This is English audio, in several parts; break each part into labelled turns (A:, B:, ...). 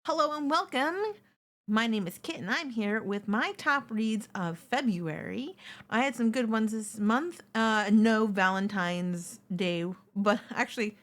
A: Hello and welcome. My name is Kit and I'm here with my top reads of February. I had some good ones this month. No Valentine's Day, but actually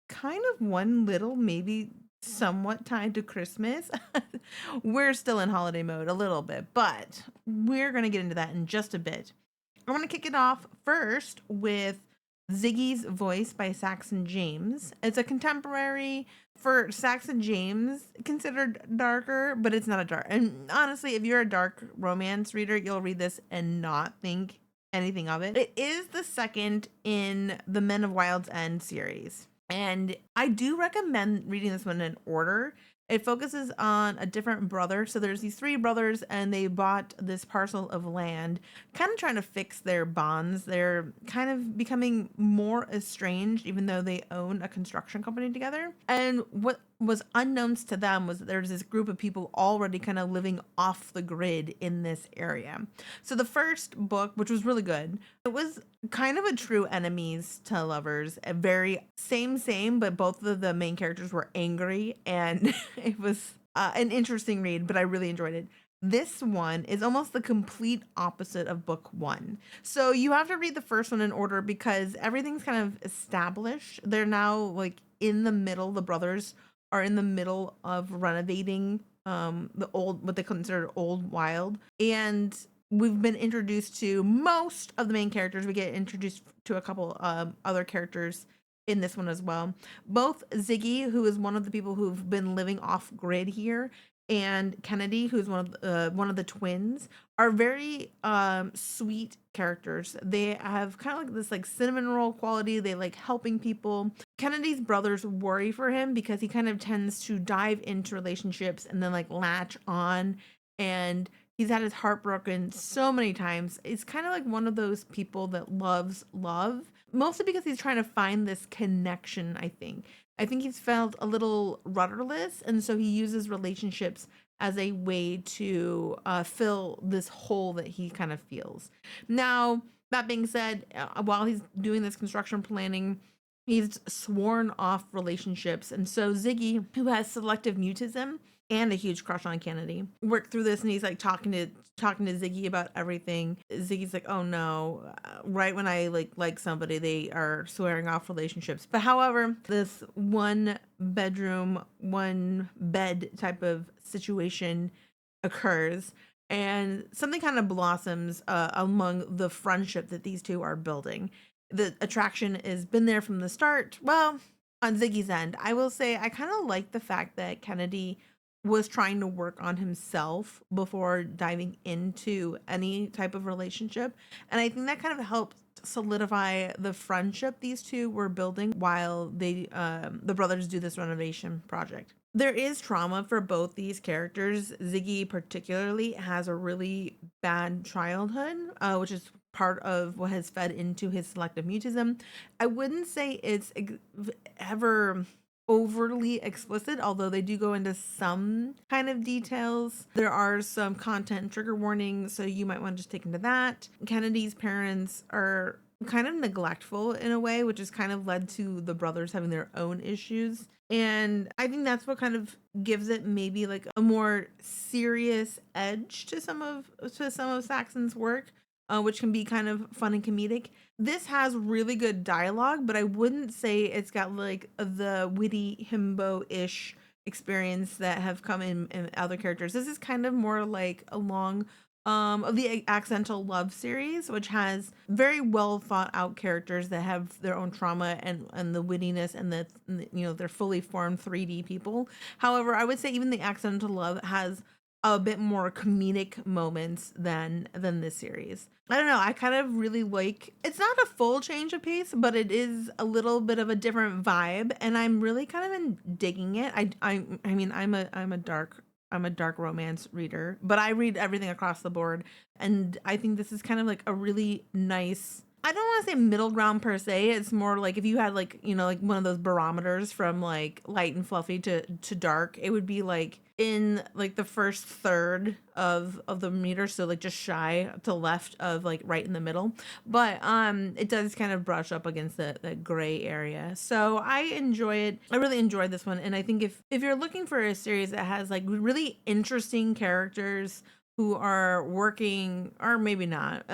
A: kind of one little, maybe somewhat tied to Christmas. We're still in holiday mode a little bit, but we're going to get into that in just a bit. I want to kick it off first with Ziggy's Voice by Saxon James. It's a contemporary for Saxon James, considered darker, but it's not a dark. And honestly, if you're a dark romance reader, you'll read this and not think anything of it. It is the second in the Men of Wild's End series. And I do recommend reading this one in order. It focuses on a different brother. So there's these three brothers and they bought this parcel of land, kind of trying to fix their bonds. They're kind of becoming more estranged, even though they own a construction company together. And what was unknowns to them was that there's this group of people already kind of living off the grid in this area. So the first book, which was really good, it was kind of a true enemies to lovers, a very same, but both of the main characters were angry, and it was an interesting read, but I really enjoyed it. This one is almost the complete opposite of book one. So you have to read the first one in order because everything's kind of established. They're now like in the middle, the brothers are in the middle of renovating the old, what they consider old wild. And we've been introduced to most of the main characters. We get introduced to a couple other characters in this one as well. Both Ziggy, who is one of the people who've been living off grid here, and Kennedy, who's one of the twins, are very sweet characters. They have kind of like this like cinnamon roll quality. They like helping people. Kennedy's brothers worry for him because he kind of tends to dive into relationships and then like latch on, and he's had his heart broken so many times. It's kind of like one of those people that loves love, mostly because he's trying to find this connection, I think. I think he's felt a little rudderless, and so he uses relationships as a way to fill this hole that he kind of feels. Now, that being said, while he's doing this construction planning, he's sworn off relationships. And so Ziggy, who has selective mutism and a huge crush on Kennedy, worked through this, and he's like talking to Ziggy about everything. Ziggy's like, "Oh no, right when I like somebody, they are swearing off relationships." But however, this one bedroom, one bed type of situation occurs, and something kind of blossoms among the friendship that these two are building. The attraction has been there from the start. Well, on Ziggy's end, I will say I kind of like the fact that Kennedy was trying to work on himself before diving into any type of relationship. And I think that kind of helped solidify the friendship these two were building while the brothers do this renovation project. There is trauma for both these characters. Ziggy particularly has a really bad childhood, which is part of what has fed into his selective mutism. I wouldn't say it's ever overly explicit, although they do go into some kind of details. There are some content trigger warnings, so you might want to just take into that. Kennedy's parents are kind of neglectful in a way, which has kind of led to the brothers having their own issues. And I think that's what kind of gives it maybe like a more serious edge to some of Saxon's work, which can be kind of fun and comedic. This has really good dialogue, but I wouldn't say it's got like the witty himbo-ish experience that have come in other characters. This is kind of more like along of the Accidental Love series, which has very well thought out characters that have their own trauma and the wittiness and the they're fully formed 3D people. However, I would say even the Accidental Love has a bit more comedic moments than this series. I don't know. I kind of really like. It's not a full change of pace, but it is a little bit of a different vibe, and I'm really kind of digging it. I mean, I'm a dark romance reader, but I read everything across the board, and I think this is kind of like a really nice I don't want to say middle ground per se. It's more like if you had like, like one of those barometers from like light and fluffy to dark, it would be like in like the first third of the meter, so like just shy to left of like right in the middle. But it does kind of brush up against the gray area. So I enjoy it. I really enjoyed this one, and I think if you're looking for a series that has like really interesting characters who are working or maybe not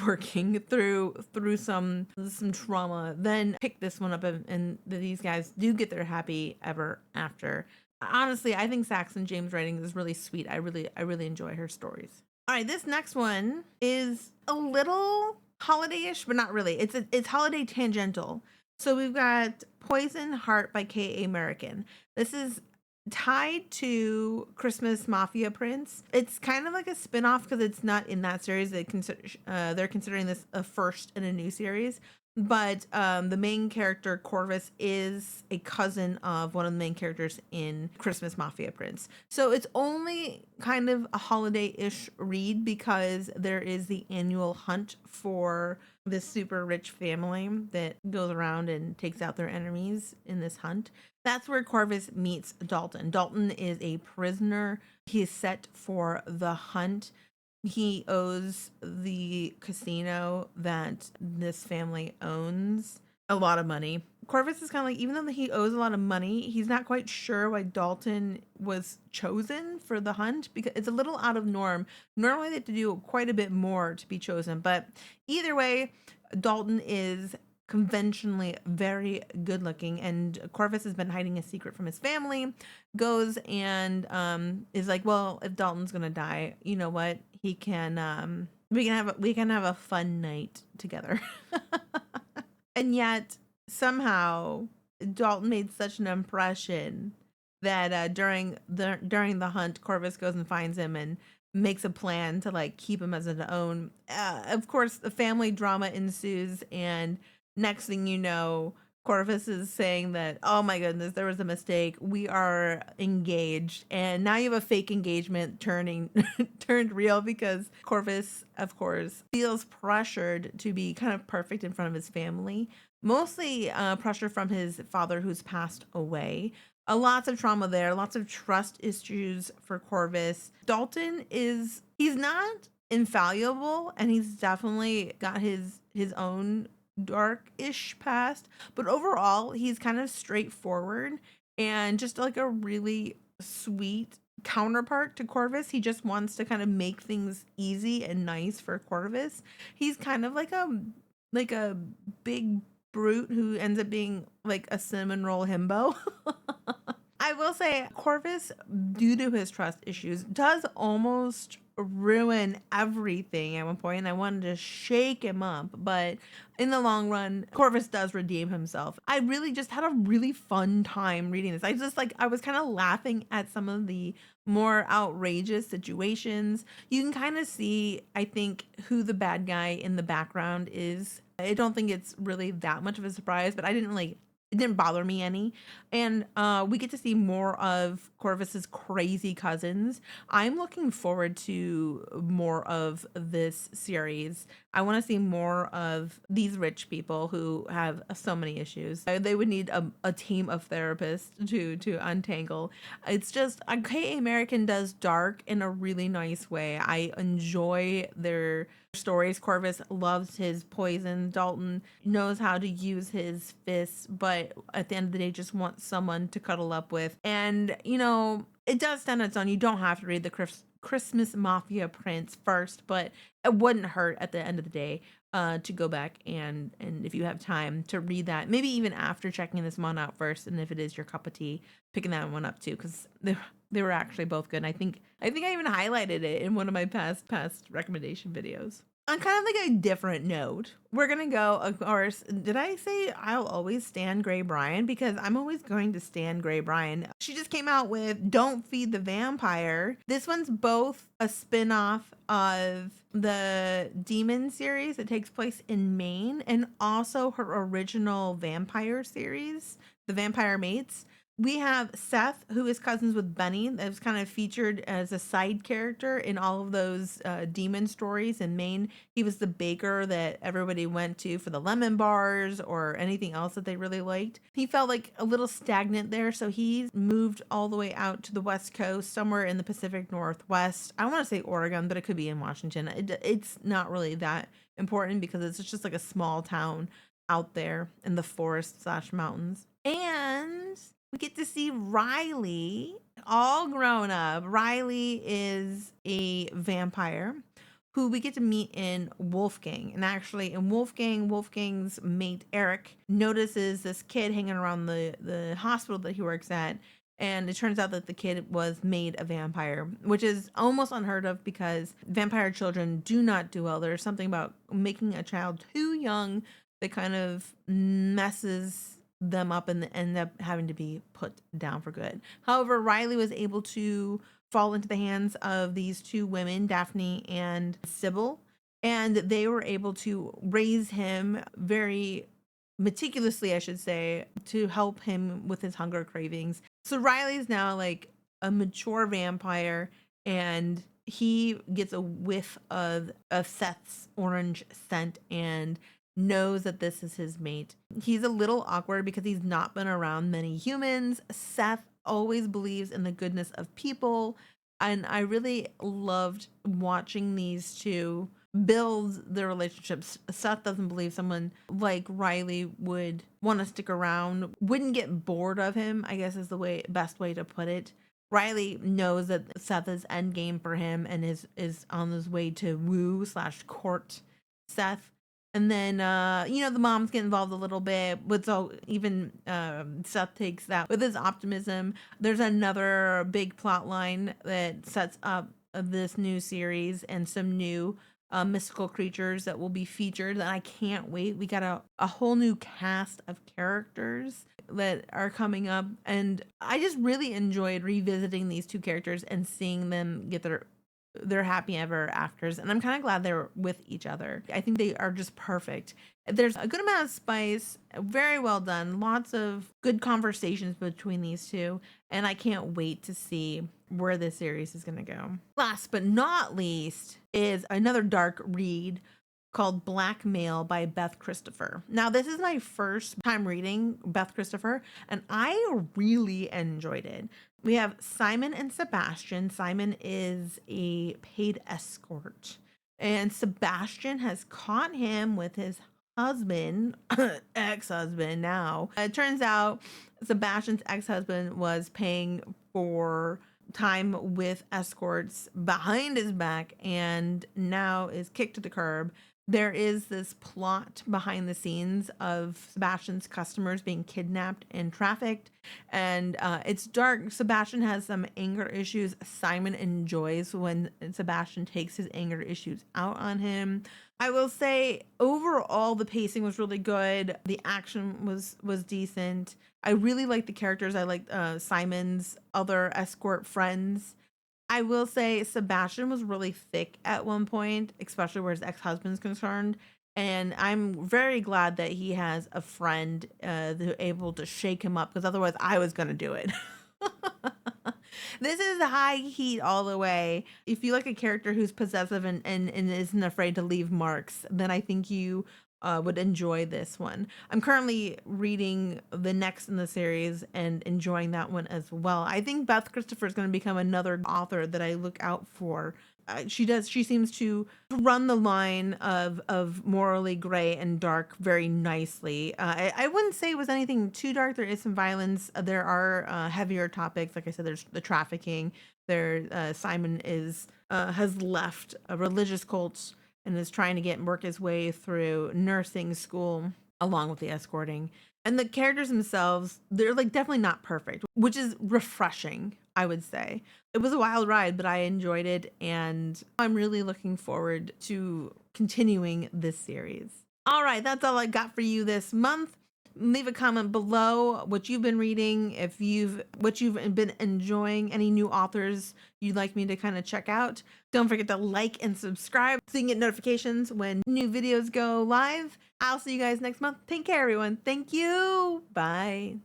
A: working through some trauma, then pick this one up, and these guys do get their happy ever after. Honestly, I think Saxon James writing is really sweet. I really enjoy her stories. All right, this next one is a little holiday-ish, but not really. It's holiday tangential. So we've got Poison Heart by K.A. Merikan. This is tied to Christmas Mafia Prince. It's kind of like a spin-off because it's not in that series. They're considering this a first in a new series. But the main character, Corvus, is a cousin of one of the main characters in Christmas Mafia Prince. So it's only kind of a holiday-ish read because there is the annual hunt for this super rich family that goes around and takes out their enemies in this hunt. That's where Corvus meets Dalton. Dalton is a prisoner. He is set for the hunt. He owes the casino that this family owns a lot of money. Corvus is kind of like, even though he owes a lot of money, he's not quite sure why Dalton was chosen for the hunt because it's a little out of norm. Normally they have to do quite a bit more to be chosen, but either way, Dalton is conventionally very good looking, and Corvus has been hiding a secret from his family. Goes and is like, well, if Dalton's gonna die, you know what, he can we can have a fun night together. And yet somehow Dalton made such an impression that during the hunt, Corvus goes and finds him and makes a plan to like keep him as his own. Of course, the family drama ensues, and next thing you know, Corvus is saying that, oh my goodness, there was a mistake. We are engaged. And now you have a fake engagement turning turned real because Corvus, of course, feels pressured to be kind of perfect in front of his family. Mostly pressure from his father who's passed away. Lots of trauma there, lots of trust issues for Corvus. Dalton he's not infallible, and he's definitely got his own dark-ish past, but overall he's kind of straightforward and just like a really sweet counterpart to Corvus. He just wants to kind of make things easy and nice for Corvus. He's kind of like a big brute who ends up being like a cinnamon roll himbo. I will say Corvus, due to his trust issues, does almost ruin everything at one point, and I wanted to shake him up, but in the long run, Corvus does redeem himself. I really just had a really fun time reading this. I was kind of laughing at some of the more outrageous situations. You can kind of see, I think, who the bad guy in the background is. I don't think it's really that much of a surprise, but it didn't bother me any. And we get to see more of Corvus's crazy cousins. I'm looking forward to more of this series. I want to see more of these rich people who have so many issues. They would need a team of therapists to untangle. It's just K.A. Merikan does dark in a really nice way. I enjoy their stories. Corvus loves his poison. Dalton knows how to use his fists, but at the end of the day, just wants someone to cuddle up with. And, it does stand on its own. You don't have to read the Christmas Mafia Prince first, but it wouldn't hurt at the end of the day to go back and if you have time to read that, maybe even after checking this one out first, and if it is your cup of tea, picking that one up too, because they were actually both good. And I think I even highlighted it in one of my past recommendation videos. On kind of like a different note, we're gonna go, of course, did I say I'll always stand Grae Bryan? Because I'm always going to stand Grae Bryan. She just came out with Don't Feed the Vampire. This one's both a spin-off of the Demon series that takes place in Maine, and also her original vampire series, The Vampire Mates. We have Seth, who is cousins with Benny. That was kind of featured as a side character in all of those demon stories in Maine. He was the baker that everybody went to for the lemon bars or anything else that they really liked. He felt like a little stagnant there, so he moved all the way out to the West Coast, somewhere in the Pacific Northwest. I want to say Oregon, but it could be in Washington. It's not really that important because it's just like a small town out there in the forest slash mountains. And we get to see Riley all grown up. Riley is a vampire who we get to meet in Wolfgang. And actually, in Wolfgang's mate Eric notices this kid hanging around the hospital that he works at. And it turns out that the kid was made a vampire, which is almost unheard of because vampire children do not do well. There's something about making a child too young that kind of messes them up and end up having to be put down for good. However, Riley was able to fall into the hands of these two women, Daphne and Sybil, and they were able to raise him very meticulously, I should say, to help him with his hunger cravings. So Riley's now like a mature vampire, and he gets a whiff of Seth's orange scent and knows that this is his mate. He's a little awkward because he's not been around many humans. Seth always believes in the goodness of people, and I really loved watching these two build their relationships. Seth doesn't believe someone like Riley would want to stick around, wouldn't get bored of him, I guess is the best way to put it. Riley knows that Seth is endgame for him and is on his way to woo slash court Seth. And then, the moms get involved a little bit. But so even Seth takes that with his optimism. There's another big plot line that sets up this new series and some new mystical creatures that will be featured. And I can't wait. We got a whole new cast of characters that are coming up. And I just really enjoyed revisiting these two characters and seeing them get their happy ever afters, and I'm kind of glad they're with each other. I think they are just perfect. There's a good amount of spice, very well done, lots of good conversations between these two, and I can't wait to see where this series is going to go. Last but not least is another dark read called Blackmail by Beth Christopher. Now, this is my first time reading Beth Christopher, and I really enjoyed it. We have Simon and Sebastian. Simon is a paid escort, and Sebastian has caught him with his husband, ex-husband now. It turns out Sebastian's ex-husband was paying for time with escorts behind his back and now is kicked to the curb. There is this plot behind the scenes of Sebastian's customers being kidnapped and trafficked, and it's dark. Sebastian has some anger issues. Simon enjoys when Sebastian takes his anger issues out on him. I will say overall the pacing was really good. The action was decent. I really liked the characters. I liked Simon's other escort friends. I will say Sebastian was really thick at one point, especially where his ex-husband's concerned. And I'm very glad that he has a friend able to shake him up, because otherwise I was going to do it. This is high heat all the way. If you like a character who's possessive and isn't afraid to leave marks, then I think you would enjoy this one. I'm currently reading the next in the series and enjoying that one as well. I think Beth Christopher is going to become another author that I look out for. She seems to run the line of morally gray and dark very nicely. I wouldn't say it was anything too dark. There is some violence. There are heavier topics. Like I said, there's the trafficking. Simon has left a religious cult and is trying to work his way through nursing school along with the escorting. And the characters themselves, they're like definitely not perfect, which is refreshing, I would say. It was a wild ride, but I enjoyed it, and I'm really looking forward to continuing this series. All right, that's all I got for you this month. Leave a comment below what you've been reading, what you've been enjoying, any new authors you'd like me to kind of check out. Don't forget to like and subscribe so you can get notifications when new videos go live. I'll see you guys next month. Take care, everyone. Thank you. Bye.